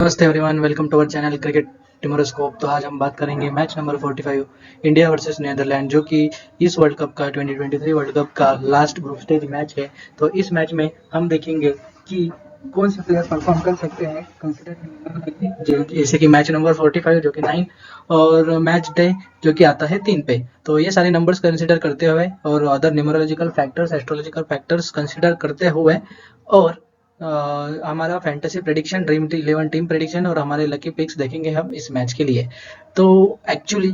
नमस्ते everyone, welcome to our channel cricket टिमोरोस्कोप। तो आज हम बात करेंगे match number 45 India versus Netherland, जो कि इस वर्ल्ड कप का 2023 वर्ल्ड कप का लास्ट ग्रुप स्टेज मैच है। तो इस मैच में हम देखेंगे कि कौन से प्लेयर परफॉर्म कर सकते हैं कंसिडर जैसे कि मैच नंबर 45 जो कि 9 और मैच डे जो कि आता है 3 पे। तो ये सारे नंबर्स कंसिडर करते हुए और other numerological factors, astrological factors consider करते हुए और हमारा fantasy prediction, dream 11 team prediction और हमारे लकी पिक्स देखेंगे हम इस मैच के लिए। तो एक्चुअली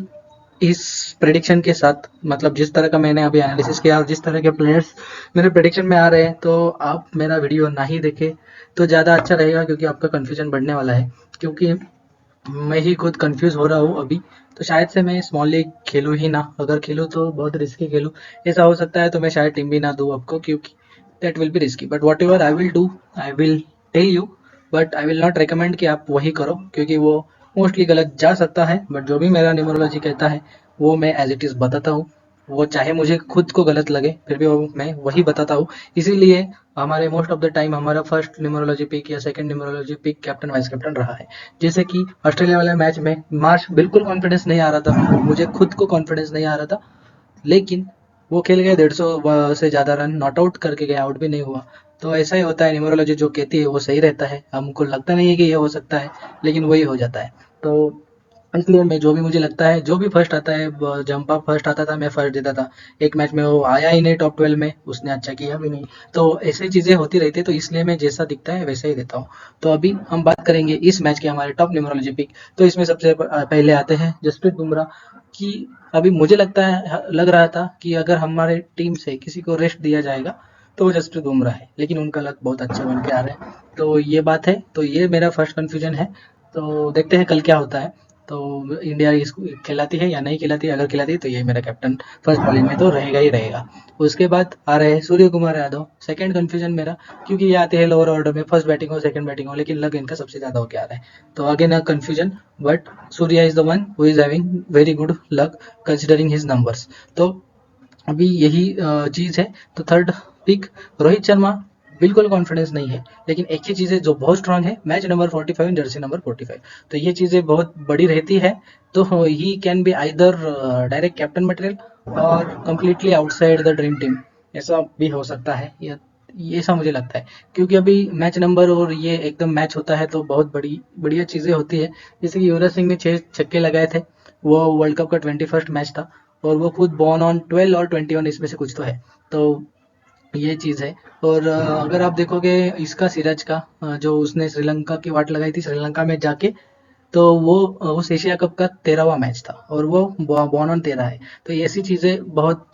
इस प्रेडिक्शन के साथ, मतलब जिस तरह का मैंने अभी एनालिसिस किया और जिस तरह के प्लेयर्स मेरे प्रेडिक्शन में आ रहे हैं, तो आप मेरा वीडियो ना ही देखें तो ज़्यादा अच्छा रहेगा, क्योंकि आपका कन्फ्यूजन बढ़ने वाला है। क्योंकि मैं ही खुद कंफ्यूज हो रहा हूँ अभी। तो शायद से मैं स्मॉल लीग खेलूँ ही ना, अगर खेलूँ तो बहुत रिस्की खेलूँ। ऐसा हो सकता है तो मैं शायद टीम भी ना दूँ आपको, क्योंकि that will be risky. But whatever I will do, I will tell you, but I will not recommend कि आप वही करो, क्योंकि वो मोस्टली गलत जा सकता है। बट जो भी मेरा न्यूमरोलॉजी कहता है वो मैं एज इट इज़ बताता हूँ। वो चाहे मुझे खुद को गलत लगे, फिर भी वो मैं वही बताता हूँ। इसीलिए हमारे मोस्ट ऑफ द टाइम हमारा फर्स्ट न्यूमरोलॉजी पिक या second numerology pick captain vice captain रहा है। जैसे कि ऑस्ट्रेलिया वाले मैच में मार्च बिल्कुल कॉन्फिडेंस नहीं आ रहा था, मुझे खुद को कॉन्फिडेंस नहीं आ रहा था, लेकिन वो खेल गए 150 से ज़्यादा रन, नॉट आउट करके गए, आउट भी नहीं हुआ। तो ऐसा ही होता है, न्यूमरोलॉजी जो कहती है वो सही रहता है। हमको लगता नहीं है कि ये हो सकता है, लेकिन वही हो जाता है। तो इसलिए मैं जो भी मुझे लगता है, जो भी फर्स्ट आता है, जंपा फर्स्ट आता था मैं फर्स्ट देता था। एक मैच में वो आया ही नहीं टॉप 12 में, उसने अच्छा किया भी नहीं। तो ऐसी चीज़ें होती रहती है, तो इसलिए मैं जैसा दिखता है वैसा ही देता हूँ। तो अभी हम बात करेंगे इस मैच के हमारे टॉप न्यूमरोलॉजी पिक। तो इसमें सबसे पहले आते हैं जसप्रीत बुमराह की। अभी मुझे लगता है, लग रहा था कि अगर हमारे टीम से किसी को रेस्ट दिया जाएगा तो वो जसप्रीत बुमराह है, लेकिन उनका लक बहुत अच्छा बन के आ रहा है। तो ये बात है, तो ये मेरा फर्स्ट कन्फ्यूजन है। तो देखते हैं कल क्या होता है। तो इंडिया इसको खिलाती है या नहीं खिलाती है, अगर खिलाती है तो ये मेरा कैप्टन फर्स्ट बॉलिंग में तो रहेगा ही रहेगा। उसके बाद आ रहे हैं सूर्य कुमार यादव, सेकंड कन्फ्यूजन मेरा, क्योंकि ये आते हैं लोअर ऑर्डर में, फर्स्ट बैटिंग हो सेकंड बैटिंग हो, लेकिन लक इनका सबसे ज़्यादा होकर आ रहा है। तो again a confusion, but Surya is the one who is having very good luck considering his numbers. तो अभी यही चीज़ है। तो थर्ड पिक रोहित शर्मा, बिल्कुल कॉन्फिडेंस नहीं है, लेकिन एक ही चीज़ है जो बहुत स्ट्रांग है, मैच नंबर 45 जर्सी नंबर 45। तो ये चीज़ें बहुत बड़ी रहती है। तो he can be either direct captain material और completely outside the dream team, ऐसा भी हो सकता है। ये ऐसा मुझे लगता है, क्योंकि अभी मैच नंबर और ये एकदम मैच होता है तो बहुत बढ़िया चीज़ें होती है। जैसे कि युवराज सिंह ने 6 छक्के लगाए थे, वो वर्ल्ड कप का 21st मैच था, और वो खुद बॉर्न ऑन 12 और 21 इसमें से कुछ तो है। तो ये चीज़ है। और अगर आप देखोगे इसका सिराज का, जो उसने श्रीलंका की वाट लगाई थी श्रीलंका में जाके, तो वो उस एशिया कप का 13वां मैच था और वो बॉर्न ऑन 13 है। तो ऐसी चीज़ें बहुत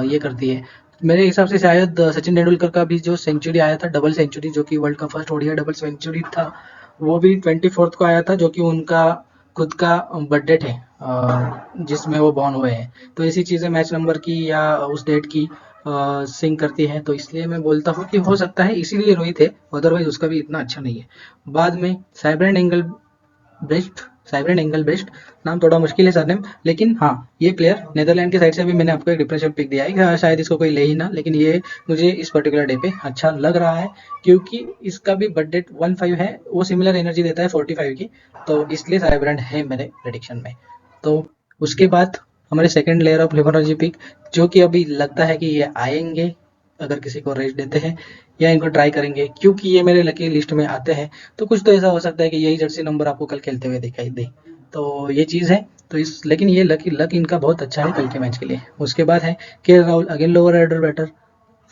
ये करती है। मेरे हिसाब से शायद सचिन तेंदुलकर का भी जो सेंचुरी आया था, डबल सेंचुरी, जो कि वर्ल्ड का फर्स्ट ओडीआई डबल सेंचुरी था, वो भी 24th को आया था, जो कि उनका खुद का बर्थडे थे, जिसमें वो बॉर्न हुए हैं। तो ऐसी चीज़ें मैच नंबर की या उस डेट की सिंक करती है। तो इसलिए मैं बोलता हूँ कि हो सकता है इसीलिए रोहित है, अदरवाइज उसका भी इतना अच्छा नहीं है। बाद में साइब्रेंड एंगल बेस्ट, साइब्रेंड एंगल बेस्ट, नाम थोड़ा मुश्किल है सरनेम, लेकिन हाँ, ये प्लेयर नेदरलैंड की साइड से भी मैंने आपको एक डिफरेंशियल पिक दिया है कि हाँ, शायद इसको कोई ले ही ना, लेकिन ये मुझे इस पर्टिकुलर डे पे अच्छा लग रहा है, क्योंकि इसका भी बर्थडे 15 है, वो सिमिलर एनर्जी देता है 45 की। तो इसलिए साइब्रेंड है मेरे प्रेडिक्शन में। तो उसके बाद हमारे सेकंड लेयर ऑफ लिबरोलॉजी पिक, जो कि अभी लगता है कि ये आएंगे अगर किसी को रेस्ट देते हैं, या इनको ट्राई करेंगे, क्योंकि ये मेरे लकी लिस्ट में आते हैं। तो कुछ तो ऐसा हो सकता है कि यही जर्सी नंबर आपको कल खेलते हुए दिखाई दे। तो ये चीज़ है। तो इस लेकिन ये लक इनका बहुत अच्छा है कल के मैच के लिए। उसके बाद है के Rahul, again lower order batter,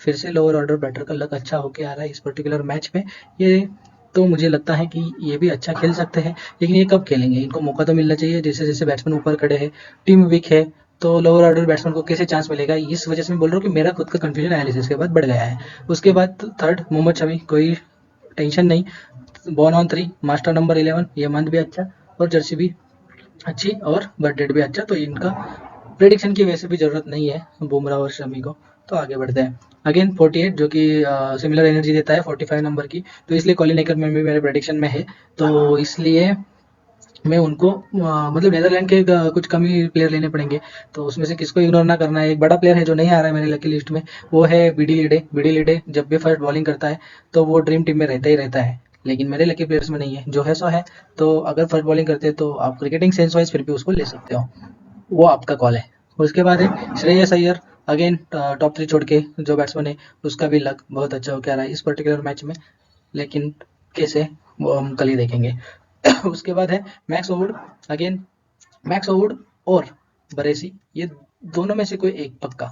फिर से लोअर ऑर्डर बैटर का लक अच्छा होके आ रहा है इस पर्टिकुलर मैच में। ये तो मुझे लगता है कि ये भी अच्छा खेल सकते हैं, लेकिन ये कब खेलेंगे, इनको मौका तो मिलना चाहिए। जैसे जैसे बैट्समैन ऊपर खड़े हैं, टीम वीक है, तो लोअर ऑर्डर बैट्समैन को कैसे चांस मिलेगा, इस वजह से मैं बोल रहा हूँ कि मेरा खुद का कंफ्यूजन एनालिसिस के बाद बढ़ गया है। उसके बाद थर्ड मोहम्मद शमी, कोई टेंशन नहीं, बॉर्न ऑन 3, मास्टर नंबर 11, ये मंथ भी अच्छा और जर्सी भी अच्छी और बर्थ डेट भी अच्छा। तो इनका प्रेडिक्शन की वैसे भी जरूरत नहीं है बुमराह और शमी को। तो आगे बढ़ते हैं। अगेन 48, जो कि सिमिलर एनर्जी देता है 45 नंबर की, तो इसलिए कॉलिन नेकर में भी मेरे प्रेडिक्शन में है। तो इसलिए मैं उनको मतलब नेदरलैंड के कुछ कम ही प्लेयर लेने पड़ेंगे। तो उसमें से किसको इग्नोर ना करना है। एक बड़ा प्लेयर है जो नहीं आ रहा है मेरी लकी लिस्ट में, वो है बीडी लिडे। बीडी लिडे जब भी फर्स्ट बॉलिंग करता है तो वो ड्रीम टीम में रहता ही रहता है, लेकिन मेरे लकी प्लेयर्स में नहीं है, जो है सो है। तो अगर फर्स्ट बॉलिंग करते हैं तो आप क्रिकेटिंग सेंस वाइज फिर भी उसको ले सकते हो, वो आपका कॉल है। उसके बाद है श्रेयस अय्यर, अगेन टॉप 3 छोड़ के जो बैट्समैन है, उसका भी लक बहुत अच्छा हो क्या रहा है इस पर्टिकुलर मैच में, लेकिन कैसे वो हम कल ही देखेंगे। उसके बाद है मैक्स ओवुड, अगेन मैक्स ओवुड और बरेसी, ये दोनों में से कोई एक पक्का,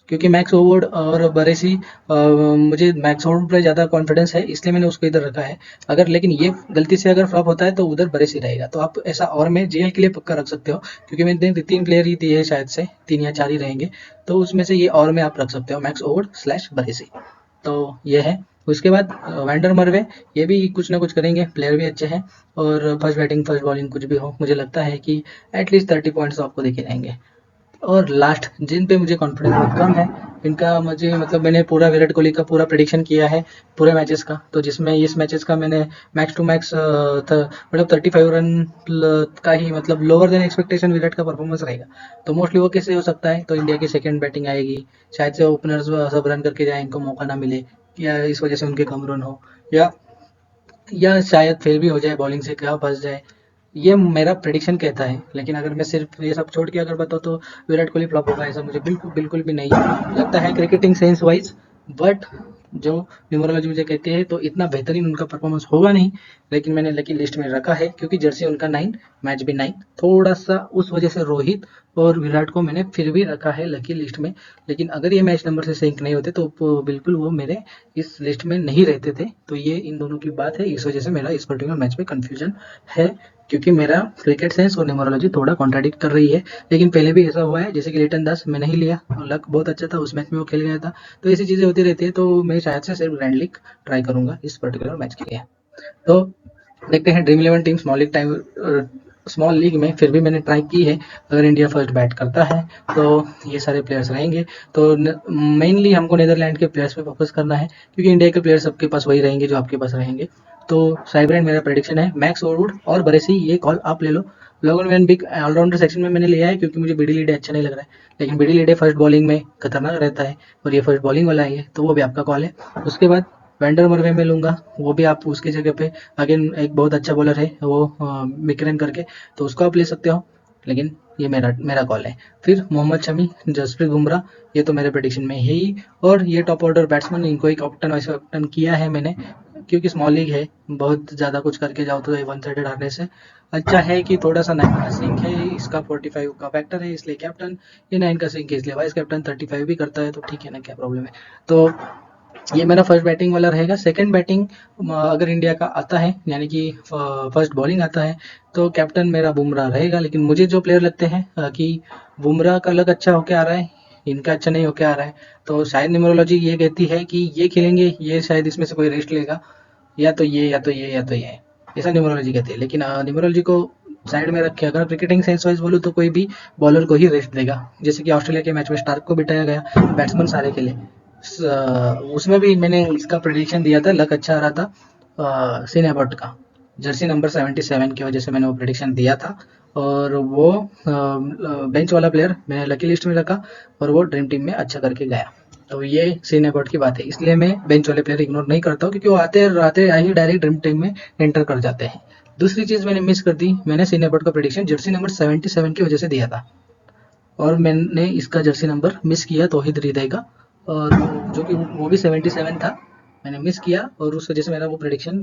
क्योंकि मैक्स ओवुड और बरेसी, मुझे मैक्स ओवुड पे ज़्यादा कॉन्फिडेंस है इसलिए मैंने उसको इधर रखा है। अगर लेकिन ये गलती से अगर फ्लॉप होता है तो उधर बरेसी रहेगा, तो आप ऐसा और में जीएल के लिए पक्का रख सकते हो, क्योंकि मैंने 3 प्लेयर ही दिए शायद से, 3 या 4 ही रहेंगे, तो उसमें से ये और में आप रख सकते हो मैक्स ओवुड स्लैश बरेसी। तो ये है। उसके बाद वैंडर मरवे, ये भी कुछ ना कुछ करेंगे, प्लेयर भी अच्छे हैं, और फर्स्ट बैटिंग फर्स्ट बॉलिंग कुछ भी हो, मुझे लगता है कि एटलीस्ट 30 पॉइंट्स तो आपको देखे जाएंगे। और लास्ट जिन पे मुझे कॉन्फिडेंस बहुत कम है, इनका मुझे मतलब मैंने पूरा विराट कोहली का पूरा प्रेडिक्शन किया है पूरे मैचेस का, तो जिसमें इस मैचेस का मैंने मैक्स टू मैक्स मतलब 35 रन का ही, मतलब लोअर देन एक्सपेक्टेशन विराट का परफॉर्मेंस रहेगा। तो मोस्टली वो कैसे हो सकता है, तो इंडिया की सेकंड बैटिंग आएगी, शायद से ओपनर्स सब रन करके जाए, इनको मौका ना मिले, या इस वजह से उनके कम रन हो, या शायद फेल भी हो जाए, बॉलिंग से क्या फंस जाए, ये मेरा प्रेडिक्शन कहता है। लेकिन अगर मैं सिर्फ ये सब छोड़ के अगर बताऊँ तो विराट कोहली फ्लॉप होगा ऐसा मुझे बिल्कुल बिल्कुल भी नहीं लगता है क्रिकेटिंग सेंस वाइज। बट जो न्यूमरोलॉजी मुझे कहती है तो इतना बेहतरीन उनका परफॉर्मेंस होगा नहीं, लेकिन मैंने लकी लिस्ट में रखा है क्योंकि जर्सी उनका 9, मैच भी 9, थोड़ा सा उस वजह से रोहित और विराट को मैंने फिर भी रखा है लकी लिस्ट में। लेकिन अगर ये मैच नंबर से सिंक नहीं होते तो बिल्कुल वो मेरे इस लिस्ट में नहीं रहते थे। तो ये इन दोनों की बात है, इस वजह से मेरा इस पर्टिकुलर मैच में कंफ्यूजन है, क्योंकि मेरा क्रिकेट सेंस और न्यूमरोलॉजी थोड़ा कॉन्ट्राडिक्ट कर रही है। लेकिन पहले भी ऐसा हुआ है, जैसे कि लिटन दास मैं नहीं लिया और लक बहुत अच्छा था, उस मैच में वो खेल गया था, तो ऐसी चीज़ें होती रहती है। तो मैं शायद से सिर्फ ग्रैंड लीग ट्राई करूंगा इस पर्टिकुलर मैच के लिए। तो देखते हैं ड्रीम 11 टीम स्मॉल लीग में फिर भी मैंने ट्राई की है, अगर इंडिया फर्स्ट बैट करता है तो ये सारे प्लेयर्स रहेंगे। तो मेनली हमको नीदरलैंड के प्लेयर्स पे फोकस करना है, क्योंकि इंडिया के प्लेयर्स सबके पास वही रहेंगे जो आपके पास रहेंगे। तो साइब्रेंड मेरा प्रेडिक्शन है, मैक्स ओवरवुड और बरेसी, ये कॉल आप ले लो। लोगन वैन बिग ऑलराउंडर सेक्शन में मैंने लिया है क्योंकि मुझे बीडी लीडे अच्छा नहीं लग रहा है, लेकिन बीडी लीडे फर्स्ट बॉलिंग में खतरनाक रहता है और ये फर्स्ट बॉलिंग वाला है, तो वो भी आपका कॉल है। उसके बाद वेंडर मरवे में लूंगा, वो भी आप उसकी जगह पे, अगेन एक बहुत अच्छा बॉलर है वो मिकरन करके, तो उसको आप ले सकते हो, लेकिन ये मेरा मेरा कॉल है। फिर मोहम्मद शमी, जसप्रीत बुमराह, ये तो मेरे प्रेडिक्शन में है ही। और ये टॉप ऑर्डर बैट्समैन, इनको ही कैप्टन वाइस कैप्टन किया है मैंने, क्योंकि स्मॉल लीग है, बहुत ज़्यादा कुछ करके जाओ तो वन साइडेड हारने से अच्छा है कि थोड़ा सा 9 का सिंक है, इसका 45 का फैक्टर है इसलिए कैप्टन, ये 9 का सिंक है इसलिए वाइस कैप्टन, 35 भी करता है तो ठीक है ना, क्या प्रॉब्लम है। तो ये मेरा फर्स्ट बैटिंग वाला रहेगा। सेकंड बैटिंग अगर इंडिया का आता है, यानी कि फर्स्ट बॉलिंग आता है, तो कैप्टन मेरा बुमराह रहेगा। लेकिन मुझे जो प्लेयर लगते हैं कि बुमराह का लग अच्छा होके आ रहा है, इनका अच्छा नहीं होके आ रहा है, तो शायद न्यूमरोलॉजी ये कहती है कि ये खेलेंगे, ये शायद इसमें से कोई रेस्ट लेगा, या तो ये या तो ये या तो ये, ऐसा न्यूमरोलॉजी कहती है। लेकिन न्यूमरोलॉजी को साइड में रख के अगर क्रिकेटिंग सेंस वाइज बोलूँ तो कोई भी बॉलर को ही रेस्ट देगा, जैसे कि ऑस्ट्रेलिया के मैच में स्टार्क को बिठाया गया, बैट्समैन सारे खेले, उसमें भी मैंने इसका प्रेडिक्शन दिया था, लक अच्छा आ रहा था सीन एबर्ट का, जर्सी नंबर 77 की वजह से मैंने वो प्रेडिक्शन दिया था। और वो बेंच वाला प्लेयर मैंने लकी लिस्ट में रखा और वो ड्रीम टीम में अच्छा करके गया। तो ये सीन एबर्ट की बात है, इसलिए मैं बेंच वाले प्लेयर इग्नोर नहीं करता हूँ, क्योंकि वो आते आते ही डायरेक्ट ड्रीम टीम में एंटर कर जाते हैं। दूसरी चीज मैंने मिस कर दी, मैंने सीन एबर्ट का प्रेडिक्शन जर्सी नंबर 77 की वजह से दिया था, और मैंने इसका जर्सी नंबर मिस किया तौहीद हृदय का, और जो कि वो भी 77 था, मैंने मिस किया और उस वजह से मेरा वो प्रेडिक्शन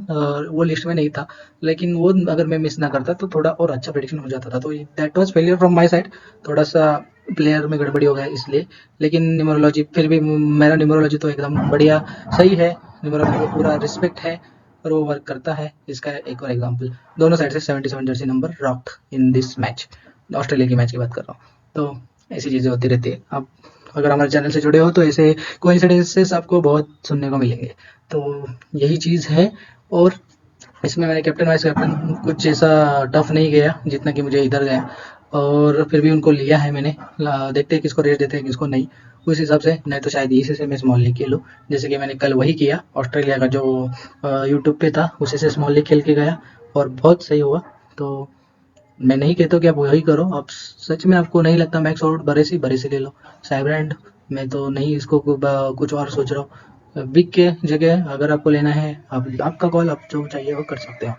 वो लिस्ट में नहीं था। लेकिन वो अगर मैं मिस ना करता तो थोड़ा और अच्छा प्रेडिक्शन हो जाता था, तो that was failure from my side, थोड़ा सा प्लेयर में गड़बड़ी हो गया इसलिए। लेकिन न्यूमरोलॉजी फिर भी, मेरा न्यूमरोलॉजी तो एकदम बढ़िया सही है, न्यूमरोलॉजी को पूरा रिस्पेक्ट है और वो वर्क करता है। इसका एक और एग्जांपल, दोनों साइड से 77 Jersey number rocked in this match, Australia की मैच की बात कर रहा हूँ। तो ऐसी चीज़ें होती रहती है। आप अगर हमारे चैनल से जुड़े हो तो ऐसे कोइंसिडेंसेस आपको बहुत सुनने को मिलेंगे। तो यही चीज़ है। और इसमें मैंने कैप्टन वाइस कैप्टन कुछ ऐसा टफ नहीं गया जितना कि मुझे इधर गया, और फिर भी उनको लिया है मैंने। देखते हैं किसको रेस देते हैं किसको नहीं, उस हिसाब से। नहीं तो शायद इसी से मैं स्मॉल लीग खेलूँ, जैसे कि मैंने कल वही किया, ऑस्ट्रेलिया का जो यूट्यूब पे था उसी से स्मॉल लीग खेल के गया और बहुत सही हुआ। तो मैं नहीं कहता कि आप वही करो, आप सच में आपको नहीं लगता मैक्स आउट बरेसी ले लो। साइब्रेंड मैं तो नहीं, इसको कुछ और सोच रहा हूँ, बिग के जगह अगर आपको लेना है, आप आपका कॉल, आप जो चाहिए वो कर सकते हो।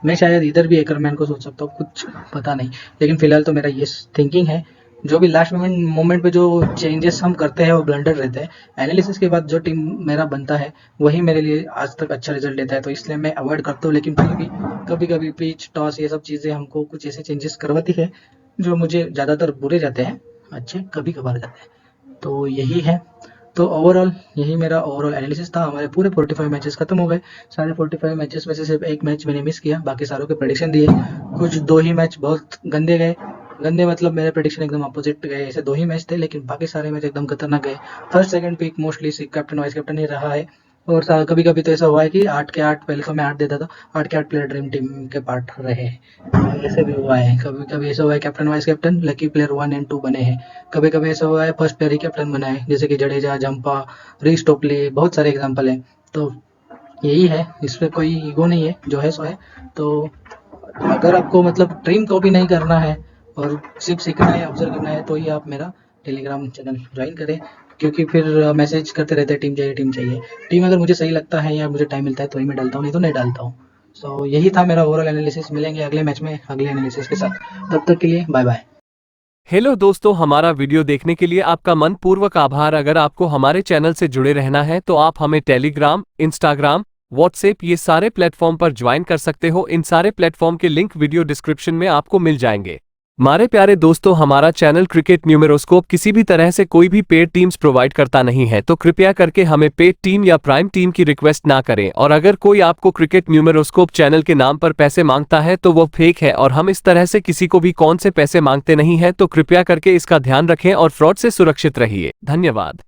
मैं शायद इधर भी एकरमैन को सोच सकता हूँ, कुछ पता नहीं, लेकिन फिलहाल तो मेरा ये थिंकिंग है। जो भी लास्ट मोमेंट पे जो चेंजेस हम करते हैं वो ब्लंडर रहते हैं। एनालिसिस के बाद जो टीम मेरा बनता है वही मेरे लिए आज तक अच्छा रिजल्ट देता है, तो इसलिए मैं अवॉइड करता हूँ। लेकिन फिर भी कभी कभी पिच टॉस ये सब चीज़ें हमको कुछ ऐसे चेंजेस करवाती है जो मुझे ज़्यादातर बुरे जाते हैं, अच्छे कभी कभार जाते हैं। तो यही है। तो ओवरऑल यही मेरा ओवरऑल एनालिसिस था। हमारे पूरे 45 मैचेस खत्म हो गए। सारे 45 मैचेस में से सिर्फ एक मैच मैंने मिस किया, बाकी सारों के प्रेडिक्शन दिए। कुछ दो ही मैच बहुत गंदे गए, गंदे मतलब मेरे प्रेडिक्शन एकदम अपोजिट गए, ऐसे दो ही मैच थे, लेकिन बाकी सारे मैच एकदम खतरनाक गए। First second pick mostly captain vice captain ही रहा है। और कभी कभी तो ऐसा हुआ है कि 8 के 8, पहले तो मैं 8 देता था, 8 के 8 प्लेयर ड्रीम टीम के पार्ट रहे हैं। ऐसे भी हुआ है, कभी कभी ऐसा हुआ है captain vice captain lucky player 1 and 2 बने हैं। कभी कभी ऐसा हुआ है फर्स्ट प्लेयर ही कैप्टन बना है, जैसे कि जडेजा, जंपा, रीस टोपली, बहुत सारे एग्जाम्पल हैं। तो यही है, इसमें कोई ईगो नहीं है, जो है सो है। तो अगर आपको मतलब ड्रीम कॉपी नहीं करना है और सिर्फ सीखना है, ऑब्जर्व करना है, तो ही आप मेरा टेलीग्राम चैनल ज्वाइन करें, क्योंकि फिर मैसेज करते रहते हैं टीम चाहिए टीम चाहिए। टीम अगर मुझे सही लगता है या मुझे टाइम मिलता है तो ही मैं डालता हूँ, नहीं तो नहीं डालता हूँ। सो यही था मेरा ओवरऑल एनालिसिस। मिलेंगे अगले मैच में अगले एनालिसिस के साथ, तब तक के लिए बाय बाय। हेलो दोस्तों, हमारा वीडियो देखने के लिए आपका मनपूर्वक आभार। अगर आपको हमारे चैनल से जुड़े रहना है तो आप हमें टेलीग्राम, इंस्टाग्राम, व्हाट्सएप ये सारे प्लेटफॉर्म पर ज्वाइन कर सकते हो। इन सारे प्लेटफॉर्म के लिंक वीडियो डिस्क्रिप्शन में आपको मिल जाएंगे। हमारे प्यारे दोस्तों, हमारा चैनल क्रिकेट न्यूमेरोस्कोप किसी भी तरह से कोई भी पेड टीम्स प्रोवाइड करता नहीं है, तो कृपया करके हमें पेड टीम या प्राइम टीम की रिक्वेस्ट ना करें। और अगर कोई आपको क्रिकेट न्यूमेरोस्कोप चैनल के नाम पर पैसे मांगता है तो वो फेक है, और हम इस तरह से किसी को भी कौन से पैसे मांगते नहीं है। तो कृपया करके इसका ध्यान रखें और फ्रॉड से सुरक्षित रहिए। धन्यवाद।